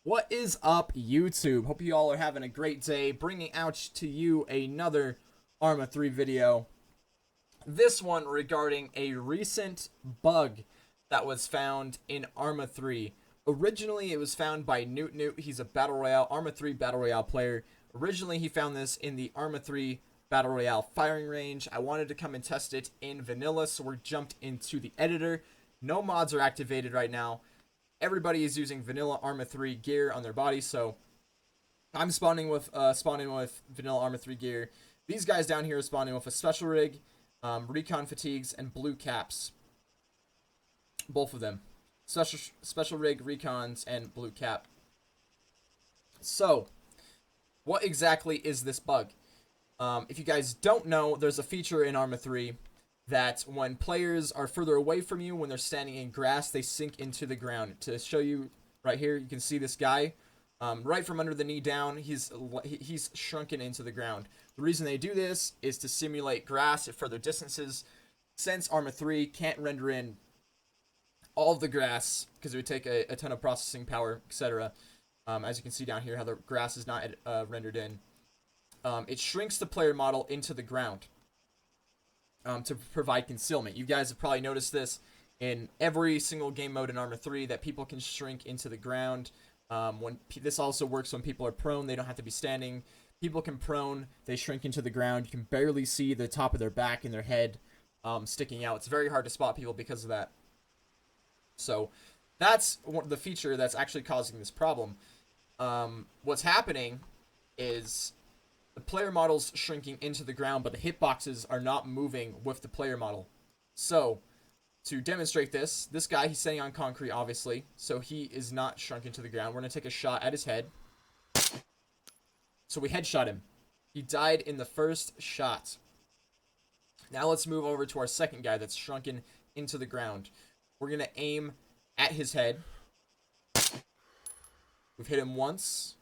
What is up, YouTube? Hope you all are having a great day. Bringing out to you another Arma 3 video. This one regarding a recent bug that was found in Arma 3. Originally, it was found by Newt. He's a Battle Royale, Arma 3 Battle Royale player. Originally, he found this in the Arma 3 Battle Royale firing range. I wanted to come and test it in vanilla, so we're jumped into the editor. No mods are activated right now. Everybody is using vanilla Arma 3 gear on their body, so I'm spawning with vanilla Arma 3 gear. These guys down here are spawning with a special rig, recon fatigues, and blue caps. Both of them. Special rig, recons, and blue cap. So, what exactly is this bug? If you guys don't know, there's a feature in Arma 3 that when players are further away from you, when they're standing in grass, they sink into the ground. To show you right here, you can see this guy right from under the knee down. He's shrunken into the ground. The reason they do this is to simulate grass at further distances, since Arma 3 can't render in all of the grass because it would take a ton of processing power, etc. As you can see down here, how the grass is not rendered in. It shrinks the player model into the ground. To provide concealment. You guys have probably noticed this in every single game mode in Arma 3 that people can shrink into the ground. This also works when people are prone. They don't have to be standing. People can prone. They shrink into the ground. You can barely see the top of their back and their head sticking out. It's very hard to spot people because of that. So that's the feature that's actually causing this problem. What's happening is the player model's shrinking into the ground, but the hitboxes are not moving with the player model. So, to demonstrate this guy, he's standing on concrete, obviously, so he is not shrunk into the ground. We're going to take a shot at his head. So we headshot him. He died in the first shot. Now let's move over to our second guy that's shrunken into the ground. We're going to aim at his head. We've hit him once.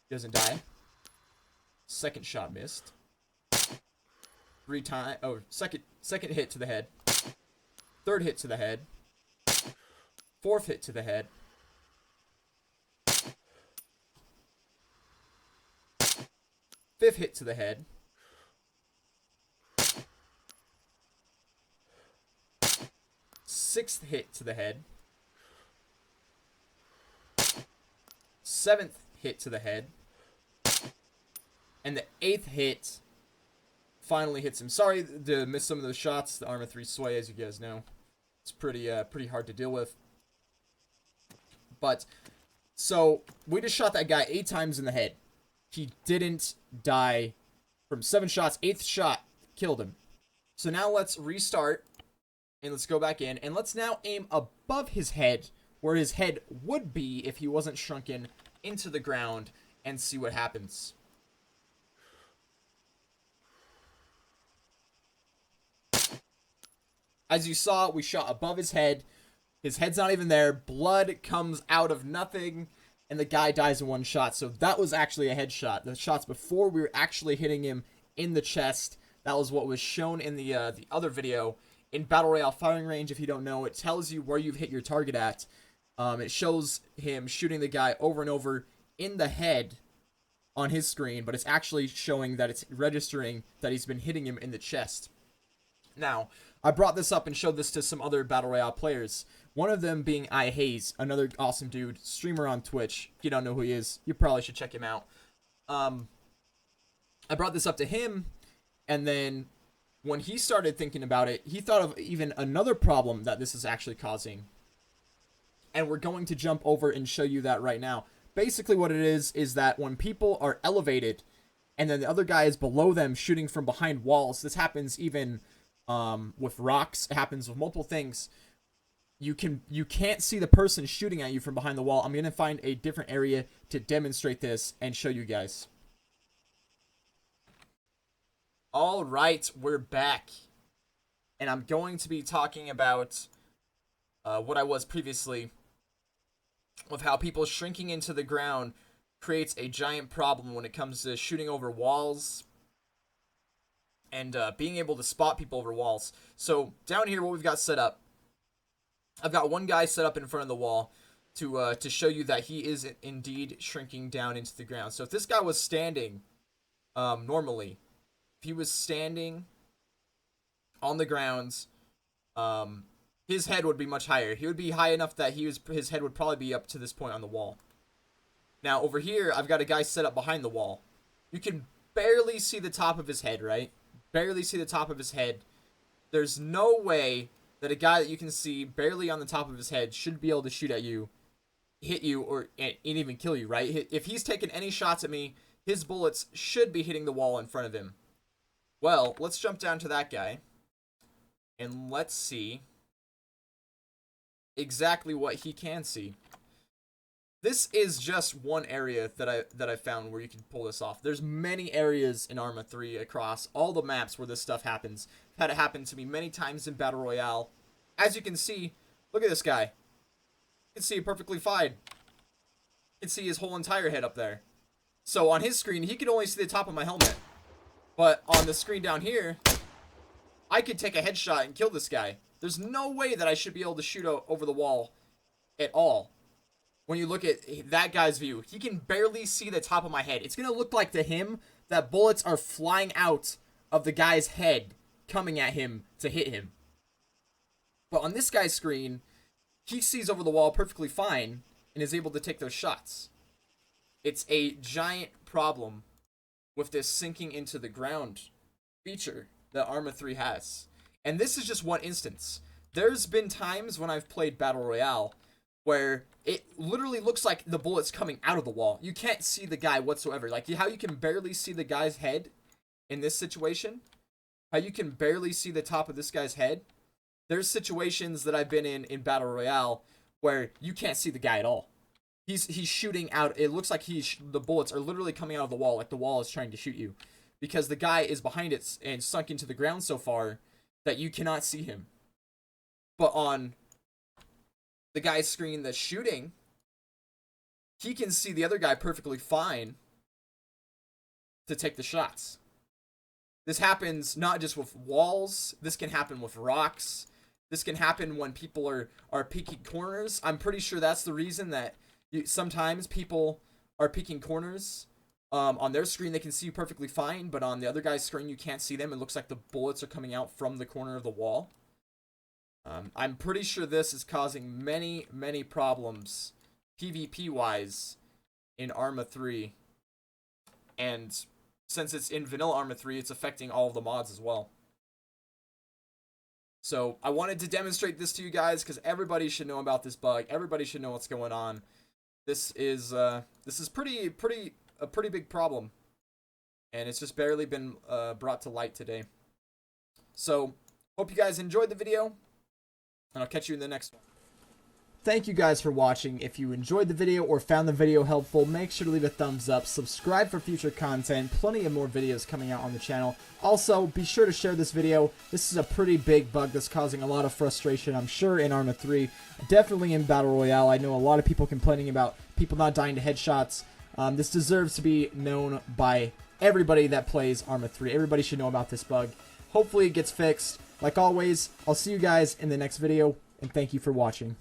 He doesn't die. Second shot missed. Second hit to the head. Third hit to the head. Fourth hit to the head. Fifth hit to the head. Sixth hit to the head. Seventh hit to the head. And the eighth hit finally hits him. Sorry to miss some of those shots. The Arma 3 sway, as you guys know, it's pretty hard to deal with. But, so, we just shot that guy 8 times in the head. He didn't die from 7 shots. 8th shot killed him. So now let's restart, and let's go back in, and let's now aim above his head, where his head would be if he wasn't shrunken into the ground, and see what happens. As you saw, we shot above his head. His head's not even there. Blood comes out of nothing, and the guy dies in one shot. So that was actually a headshot. The shots before, we were actually hitting him in the chest. That was what was shown in the other video. In Battle Royale firing range, if you don't know, it tells you where you've hit your target at. It shows him shooting the guy over and over in the head on his screen, but it's actually showing that it's registering that he's been hitting him in the chest. Now, I brought this up and showed this to some other Battle Royale players. One of them being iHaze, another awesome dude, streamer on Twitch. If you don't know who he is, you probably should check him out. I brought this up to him, and then when he started thinking about it, he thought of even another problem that this is actually causing. And we're going to jump over and show you that right now. Basically what it is that when people are elevated, and then the other guy is below them shooting from behind walls, this happens even with rocks, it happens with multiple things. You can't see the person shooting at you from behind the wall. I'm gonna find a different area to demonstrate this and show you guys. All right, we're back, and I'm going to be talking about what I was previously, with how people shrinking into the ground creates a giant problem when it comes to shooting over walls and being able to spot people over walls. So down here, what we've got set up, I've got one guy set up in front of the wall. to show you that he is indeed shrinking down into the ground. So if this guy was standing, normally, if he was standing on the ground, his head would be much higher. He would be high enough that his head would probably be up to this point on the wall. Now over here, I've got a guy set up behind the wall. You can barely see the top of his head, right? Barely see the top of his head. There's no way that a guy that you can see barely on the top of his head should be able to shoot at you, hit you, or and even kill you, right? If he's taking any shots at me, his bullets should be hitting the wall in front of him. Well, let's jump down to that guy, and let's see exactly what he can see. This is just one area that I found where you can pull this off. There's many areas in Arma 3 across all the maps where this stuff happens. I've had it happen to me many times in Battle Royale. As you can see, look at this guy. You can see it perfectly fine. You can see his whole entire head up there. So on his screen, he could only see the top of my helmet. But on the screen down here, I could take a headshot and kill this guy. There's no way that I should be able to shoot over the wall at all. When you look at that guy's view, he can barely see the top of my head. It's going to look like to him that bullets are flying out of the guy's head, coming at him to hit him. But on this guy's screen, he sees over the wall perfectly fine and is able to take those shots. It's a giant problem with this sinking into the ground feature that Arma 3 has. And this is just one instance. There's been times when I've played Battle Royale where it literally looks like the bullet's coming out of the wall. You can't see the guy whatsoever. Like how you can barely see the guy's head in this situation. How you can barely see the top of this guy's head. There's situations that I've been in Battle Royale where you can't see the guy at all. He's shooting out. It looks like the bullets are literally coming out of the wall, like the wall is trying to shoot you. Because the guy is behind it and sunk into the ground so far that you cannot see him. But on the guy's screen that's shooting, he can see the other guy perfectly fine to take the shots. This happens not just with walls. This can happen with rocks. This can happen when people are peeking corners. I'm pretty sure that's the reason that sometimes people are peeking corners. On their screen, they can see you perfectly fine, but on the other guy's screen, you can't see them. It looks like the bullets are coming out from the corner of the wall. I'm pretty sure this is causing many, many problems PvP-wise in Arma 3. And since it's in vanilla Arma 3, it's affecting all of the mods as well. So I wanted to demonstrate this to you guys because everybody should know about this bug. Everybody should know what's going on. This is a pretty big problem, and it's just barely been brought to light today. So hope you guys enjoyed the video, and I'll catch you in the next one. Thank you guys for watching. If you enjoyed the video or found the video helpful, make sure to leave a thumbs up, subscribe for future content, plenty of more videos coming out on the channel. Also, be sure to share this video. This is a pretty big bug that's causing a lot of frustration, I'm sure, in Arma 3. Definitely in Battle Royale. I know a lot of people complaining about people not dying to headshots. This deserves to be known by everybody that plays Arma 3. Everybody should know about this bug. Hopefully it gets fixed. Like always, I'll see you guys in the next video, and thank you for watching.